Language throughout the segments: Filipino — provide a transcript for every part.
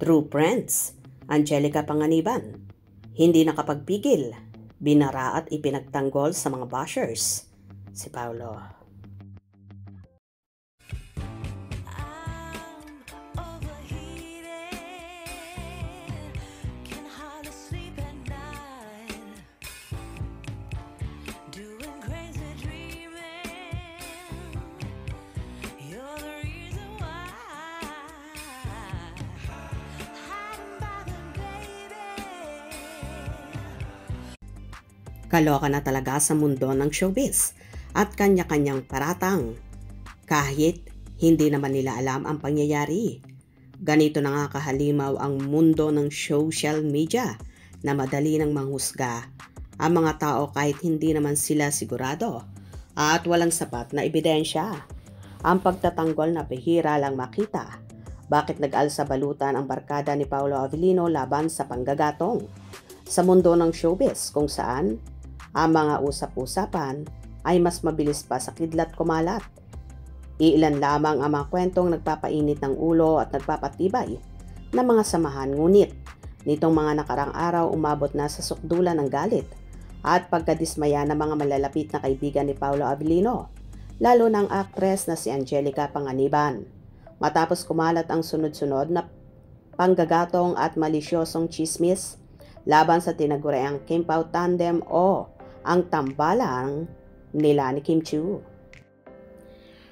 True friends, Angelica Panganiban, hindi nakapagpigil, binara at ipinagtanggol sa mga bashers, si Paulo. Kaloka na talaga sa mundo ng showbiz at kanya-kanyang paratang. Kahit hindi naman nila alam ang pangyayari. Ganito na nga kahalimaw ang mundo ng social media na madali nang manghusga ang mga tao kahit hindi naman sila sigurado at walang sapat na ebidensya. Ang pagtatanggol na bihira lang makita. Bakit nag-alsa balutan ang barkada ni Paolo Avellino laban sa panggagatong? Sa mundo ng showbiz kung saan ang mga usap-usapan ay mas mabilis pa sa kidlat kumalat. Iilan lamang ang mga kwentong nagpapainit ng ulo at nagpapatibay ng mga samahan, ngunit nitong mga nakarang araw umabot na sa sukdulan ng galit at pagkadismaya ng mga malalapit na kaibigan ni Paolo Avellino, lalo ng aktres na si Angelica Panganiban. Matapos kumalat ang sunod-sunod na panggagatong at malisyosong chismis laban sa tinaguriang Kim Pao tandem o ang tambalang nila ni Kim Chiu.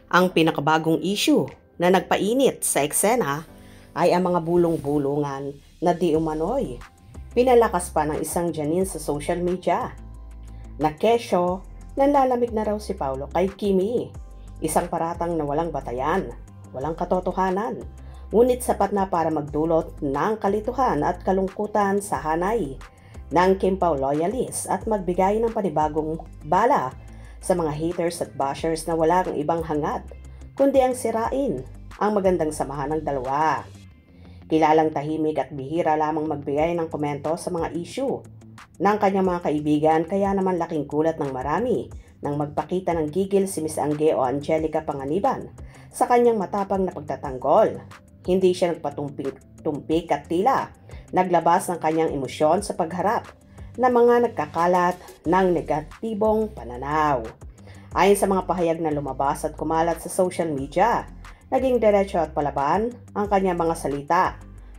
Ang pinakabagong issue na nagpainit sa eksena ay ang mga bulong-bulungan na di umano'y pinalakas pa ng isang Janine sa social media. Na kesyo, nanlalamig na raw si Paulo kay Kimi. Isang paratang na walang batayan, walang katotohanan, ngunit sapat na para magdulot ng kalituhan at kalungkutan sa hanay ng Kim Pao loyalists at magbigay ng panibagong bala sa mga haters at bashers na walang ibang hangad kundi ang sirain ang magandang samahan ng dalawa. Kilalang tahimik at bihira lamang magbigay ng komento sa mga issue ng kanyang mga kaibigan, kaya naman laking gulat ng marami nang magpakita ng gigil si Miss Angge o Angelica Panganiban sa kanyang matapang na pagtatanggol. Hindi siya nagpatumpik at tila naglabas ng kanyang emosyon sa pagharap ng mga nagkakalat ng negatibong pananaw. Ayon sa mga pahayag na lumabas at kumalat sa social media, naging diretso at palaban ang kanyang mga salita.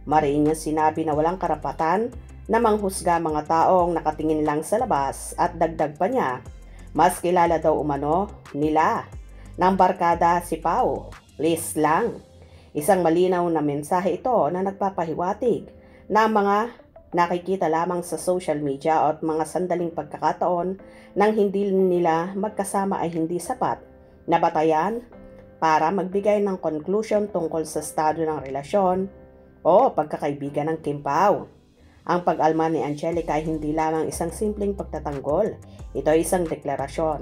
Mariin niyang sinabi na walang karapatan na manghusga mga taong nakatingin lang sa labas at dagdag pa niya, mas kilala daw umano nila ng barkada si Pao. Please lang. Isang malinaw na mensahe ito na nagpapahiwatig na mga nakikita lamang sa social media at mga sandaling pagkakataon nang hindi nila magkasama ay hindi sapat na batayan para magbigay ng conclusion tungkol sa estado ng relasyon o pagkakaibigan ng Kim Pao. Ang pag-alma ni Angelica ay hindi lamang isang simpleng pagtatanggol. Ito ay isang deklarasyon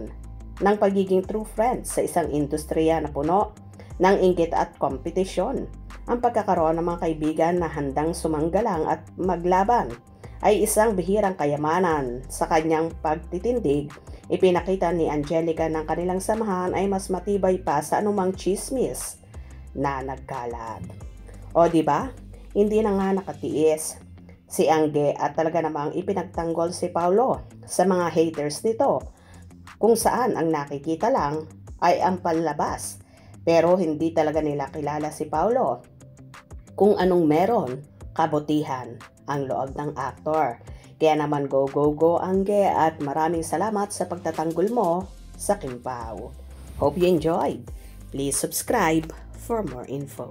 ng pagiging true friends sa isang industriya na puno ng inggit at kompetisyon. Ang pagkakaroon ng mga kaibigan na handang sumanggalang at maglaban ay isang bihirang kayamanan. Sa kanyang pagtitindig, ipinakita ni Angelica ng kanilang samahan ay mas matibay pa sa anumang chismis na nagkalat. O diba? Hindi na nga nakatiis si Angge at talaga namang ipinagtanggol si Paulo sa mga haters nito, kung saan ang nakikita lang ay ang panlabas. Pero hindi talaga nila kilala si Paulo kung anong meron kabutihan ang loob ng aktor. Kaya naman go Angge at maraming salamat sa pagtatanggol mo sa Kim Pao. Hope you enjoyed. Please subscribe for more info.